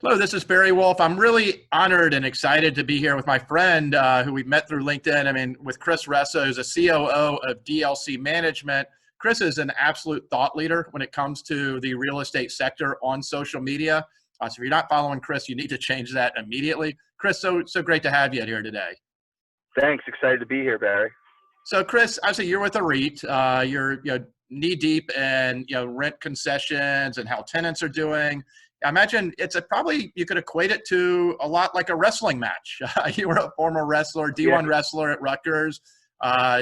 Hello, this is Barry Wolfe. I'm really honored and excited to be here with my friend who we've met through LinkedIn. I mean, with Chris Ressa, who's a COO of DLC Management. Chris is an absolute thought leader when it comes to the real estate sector on social media. So if you're not following Chris, you need to change that immediately. Chris, so great to have you here today. Thanks. Excited to be here, Barry. So Chris, obviously you're with a REIT. You're knee deep in rent concessions and how tenants are doing. I imagine probably you could equate it to a lot like a wrestling match. You were a former wrestler, D1 wrestler at Rutgers.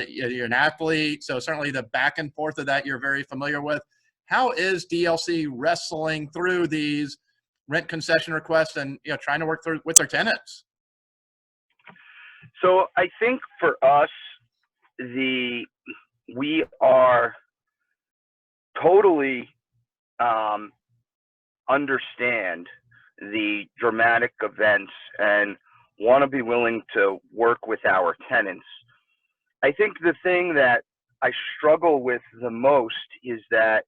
You're an athlete, so certainly the back and forth of that you're very familiar with. How is DLC wrestling through these rent concession requests and trying to work through with their tenants? So I think for us, we are totally understand the dramatic events and want to be willing to work with our tenants. I think the thing that I struggle with the most is that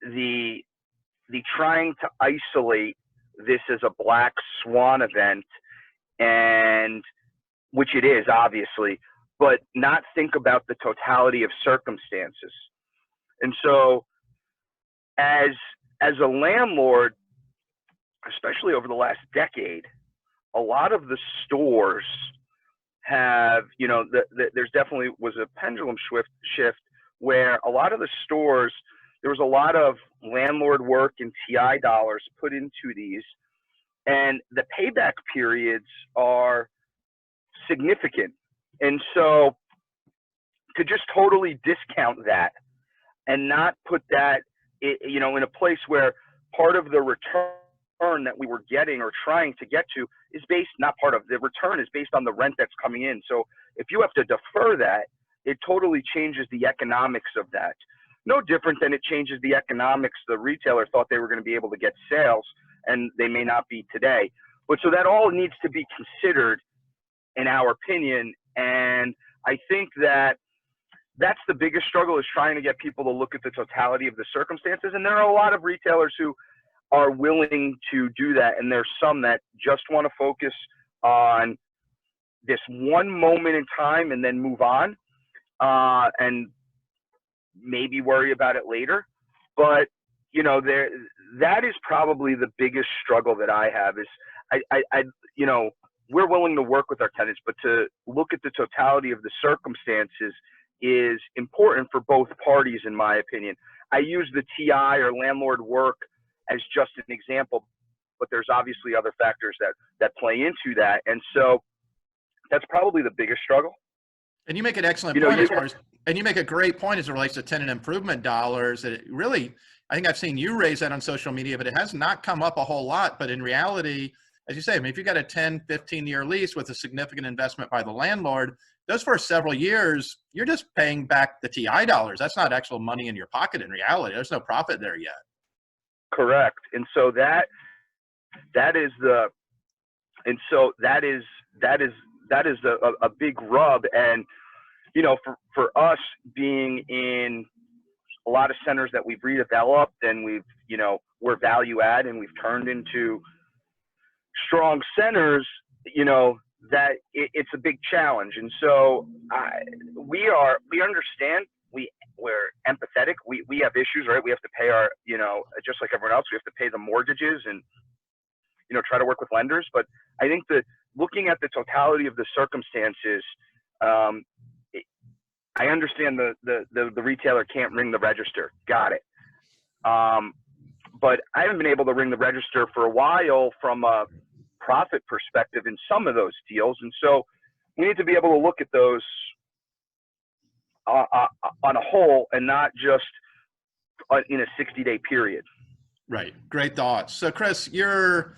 the trying to isolate this as a black swan event, and which it is obviously, but not think about the totality of circumstances. And so as a landlord, especially over the last decade, a lot of the stores have, there's definitely was a pendulum shift where a lot of the stores, there was a lot of landlord work and TI dollars put into these, and the payback periods are significant. And so to just totally discount that and not put that, in a place where part of the return that we were getting or trying to get to is based, not part of the return is based on the rent that's coming in. So if you have to defer that, it totally changes the economics of that. No different than it changes the economics. The retailer thought they were going to be able to get sales, and they may not be today. But so that all needs to be considered, in our opinion. And I think that's the biggest struggle, is trying to get people to look at the totality of the circumstances. And there are a lot of retailers who are willing to do that. And there's some that just want to focus on this one moment in time and then move on, and maybe worry about it later. But, that is probably the biggest struggle that I have is we're willing to work with our tenants, but to look at the totality of the circumstances is important for both parties, in my opinion. I use the TI or landlord work as just an example, but there's obviously other factors that play into that. And so that's probably the biggest struggle. And you make an excellent point and you make a great point as it relates to tenant improvement dollars. That it really, I think I've seen you raise that on social media, but it has not come up a whole lot. But in reality, as you say, I mean, if you got a 10, 15-year lease with a significant investment by the landlord, those first several years, you're just paying back the TI dollars. That's not actual money in your pocket in reality. There's no profit there yet. Correct. And so that is a big rub. And, for us being in a lot of centers that we've redeveloped and we're value add and we've turned into strong centers, that it's a big challenge. And so we understand, we're empathetic. We have issues, right? We have to pay our, just like everyone else, we have to pay the mortgages and, try to work with lenders. But I think that looking at the totality of the circumstances, I understand the retailer can't ring the register. Got it. But I haven't been able to ring the register for a while from a profit perspective in some of those deals. And so we need to be able to look at those on a whole and not just in a 60-day period. Right. Great thoughts. So Chris, you're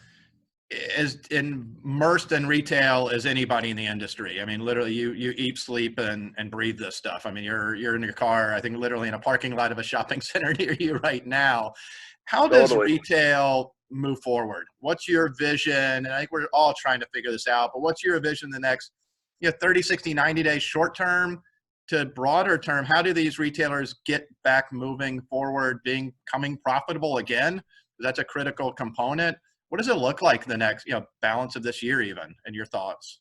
as immersed in retail as anybody in the industry. I mean, literally you eat, sleep, and breathe this stuff. I mean, you're in your car, I think literally in a parking lot of a shopping center near you right now. How does retail move forward? What's your vision? And I think we're all trying to figure this out, but what's your vision the next 30, 60, 90 days short term to broader term? How do these retailers get back moving forward, becoming profitable again? That's a critical component. What does it look like the next, balance of this year even, and your thoughts?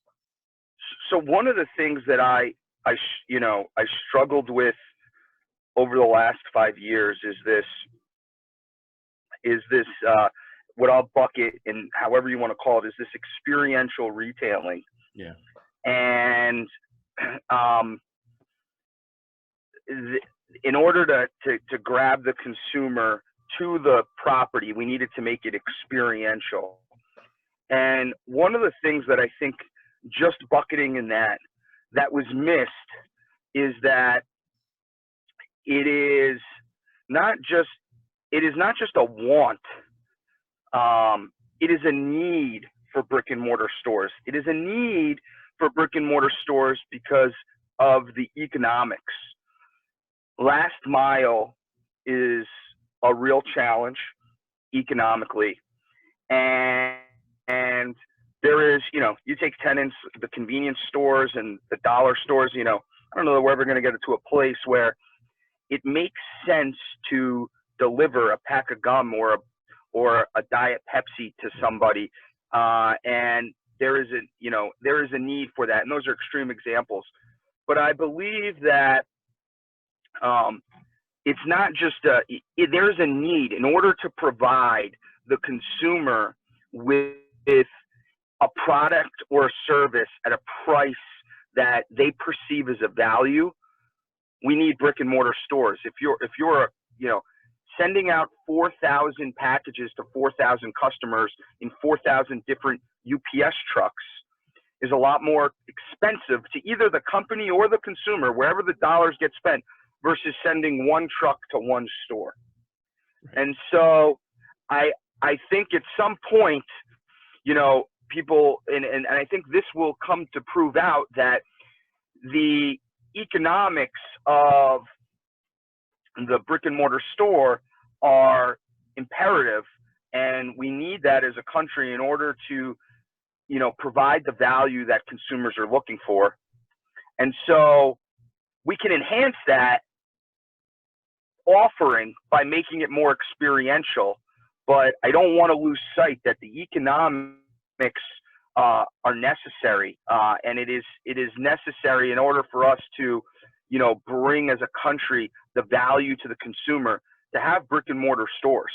So one of the things that I struggled with over the last 5 years is this what I'll bucket, and however you want to call it, is this experiential retailing. Yeah. And in order to grab the consumer to the property, we needed to make it experiential. And one of the things that I think, just bucketing in that was missed, is that it is not just a want. It is a need for brick and mortar stores. It is a need for brick and mortar stores because of the economics. Last mile is a real challenge economically. And there is, you take tenants, the convenience stores and the dollar stores, I don't know that we're ever going to get it to a place where it makes sense to deliver a pack of gum or a Diet Pepsi to somebody. And there is a need for that. And those are extreme examples. But I believe that it's not just there's a need in order to provide the consumer with a product or a service at a price that they perceive as a value. We need brick and mortar stores. If you're sending out 4,000 packages to 4,000 customers in 4,000 different UPS trucks is a lot more expensive to either the company or the consumer, wherever the dollars get spent, versus sending one truck to one store. And so I think at some point, people, and I think this will come to prove out that the economics of the brick and mortar store are imperative, and we need that as a country in order to, provide the value that consumers are looking for. And so we can enhance that offering by making it more experiential, but I don't want to lose sight that the economics are necessary, and it is necessary in order for us to, bring as a country the value to the consumer to have brick and mortar stores.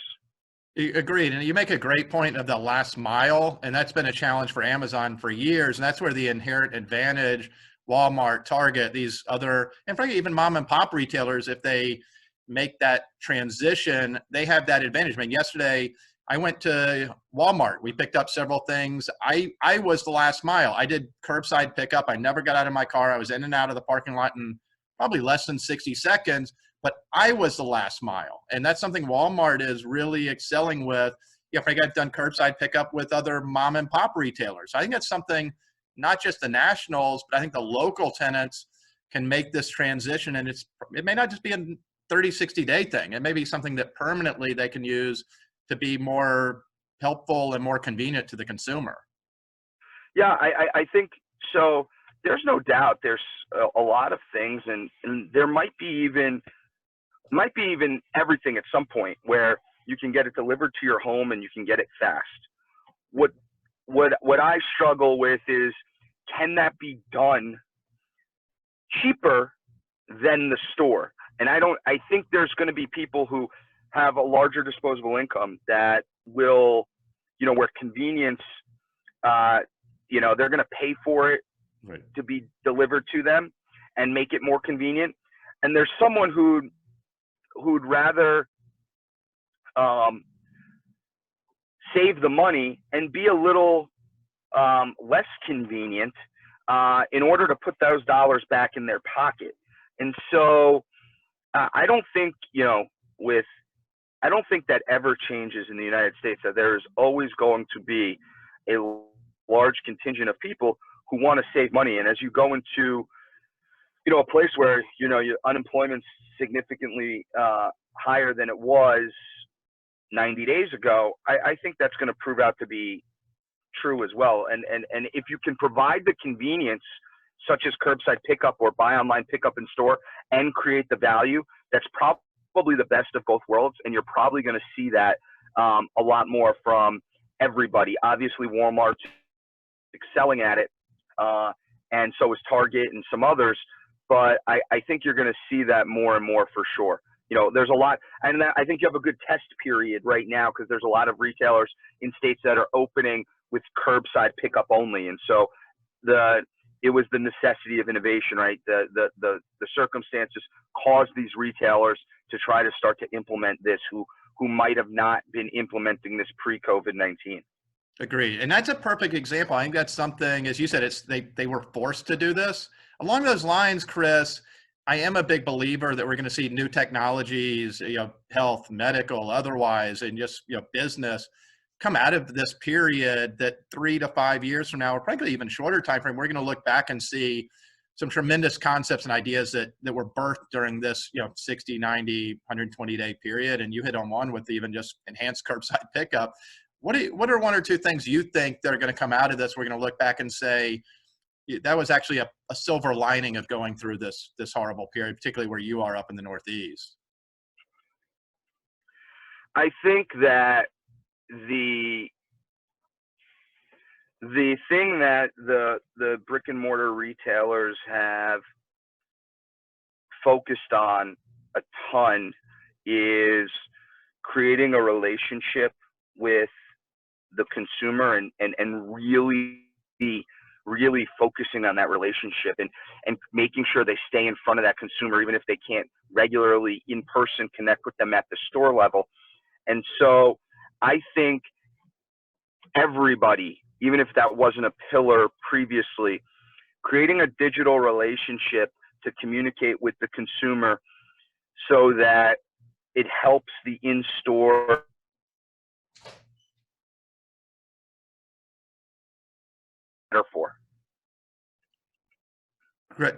Agreed. And you make a great point of the last mile, and that's been a challenge for Amazon for years. And that's where the inherent advantage, Walmart, Target, these other, and frankly, even mom and pop retailers, if they make that transition, they have that advantage. I mean, yesterday I went to Walmart. We picked up several things. I was the last mile. I did curbside pickup. I never got out of my car. I was in and out of the parking lot in probably less than 60 seconds, but I was the last mile. And that's something Walmart is really excelling with. I got done curbside pickup with other mom and pop retailers. I think that's something, not just the nationals, but I think the local tenants can make this transition. And it may not just be a 30, 60-day thing. It may be something that permanently they can use to be more helpful and more convenient to the consumer. Yeah, I think so. There's no doubt there's a lot of things, and there might be even everything at some point where you can get it delivered to your home and you can get it fast. What I struggle with is, can that be done cheaper than the store? And I think there's going to be people who have a larger disposable income that will, where convenience, they're going to pay for it to be delivered to them and make it more convenient. And there's someone who'd rather save the money and be a little less convenient in order to put those dollars back in their pocket. And so I don't think, I don't think that ever changes in the United States, that there is always going to be a large contingent of people who want to save money. And as you go into, a place where, your unemployment's significantly higher than it was 90 days ago, I think that's going to prove out to be true as well. And if you can provide the convenience, such as curbside pickup or buy online pickup in store, and create the value, that's probably the best of both worlds. And you're probably going to see that a lot more from everybody. Obviously, Walmart's excelling at it, and so is Target and some others. But I think you're going to see that more and more for sure. You know, there's a lot, and I think you have a good test period right now because there's a lot of retailers in states that are opening with curbside pickup only, and so it was the necessity of innovation, right? The circumstances caused these retailers to try to start to implement this who might have not been implementing this pre-COVID-19. Agreed. And that's a perfect example. I think that's something, as you said, they were forced to do this. Along those lines, Chris, I am a big believer that we're going to see new technologies, health, medical, otherwise, and just, business come out of this period that 3 to 5 years from now, or probably even shorter time frame, we're going to look back and see some tremendous concepts and ideas that were birthed during this, 60, 90, 120 day period. And you hit on one with even just enhanced curbside pickup. What are one or two things you think that are going to come out of this? We're going to look back and say, that was actually a silver lining of going through this horrible period, particularly where you are up in the Northeast. I think that the thing that the brick and mortar retailers have focused on a ton is creating a relationship with the consumer and really focusing on that relationship and making sure they stay in front of that consumer, even if they can't regularly in person connect with them at the store level. And so I think everybody, even if that wasn't a pillar previously, creating a digital relationship to communicate with the consumer so that it helps the in-store better for.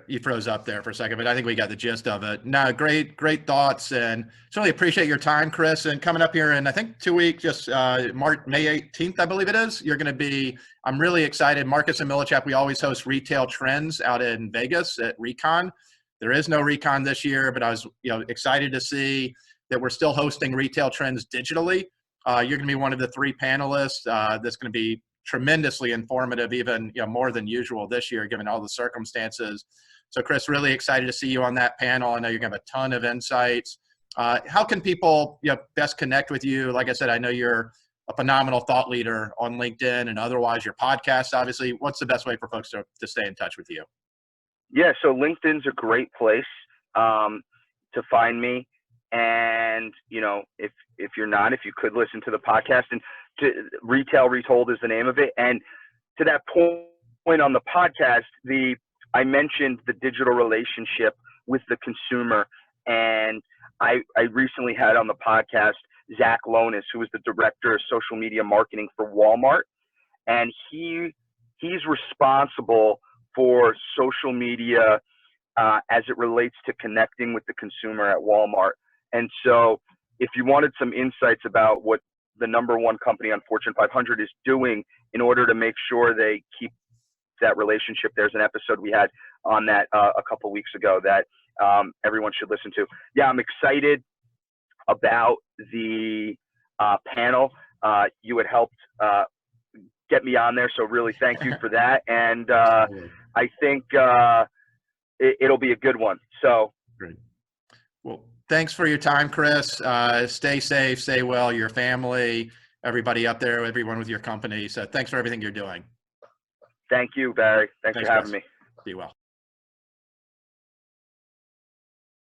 You froze up there for a second, but I think we got the gist of it. No, great thoughts, and certainly appreciate your time, Chris. And coming up here in, I think, 2 weeks, just May 18th, I believe it is, you're going to be, I'm really excited. Marcus and Millichap, we always host retail trends out in Vegas at Recon. There is no Recon this year, but I was excited to see that we're still hosting retail trends digitally. You're going to be one of the 3 panelists. That's going to be tremendously informative, even more than usual this year, given all the circumstances. So, Chris, really excited to see you on that panel. I know you're going to have a ton of insights. How can people best connect with you? Like I said, I know you're a phenomenal thought leader on LinkedIn and otherwise. Your podcast, obviously. What's the best way for folks to stay in touch with you? Yeah, so LinkedIn's a great place to find me. And if you're not, if you could listen to the podcast, and Retail Retold is the name of it. And to that point on the podcast, I mentioned the digital relationship with the consumer, and I recently had on the podcast Zach Lonis, who is the director of social media marketing for Walmart, and he's responsible for social media as it relates to connecting with the consumer at Walmart. And so if you wanted some insights about what the #1 company on Fortune 500 is doing in order to make sure they keep that relationship, there's an episode we had on that a couple weeks ago that everyone should listen to. Yeah, I'm excited about the panel. You had helped get me on there, so really thank you for that. And I think it'll be a good one. So great. Well, thanks for your time, Chris. Stay safe, stay well, your family, everybody up there, everyone with your company. So thanks for everything you're doing. Thank you, Barry. Thanks for having me. Be well.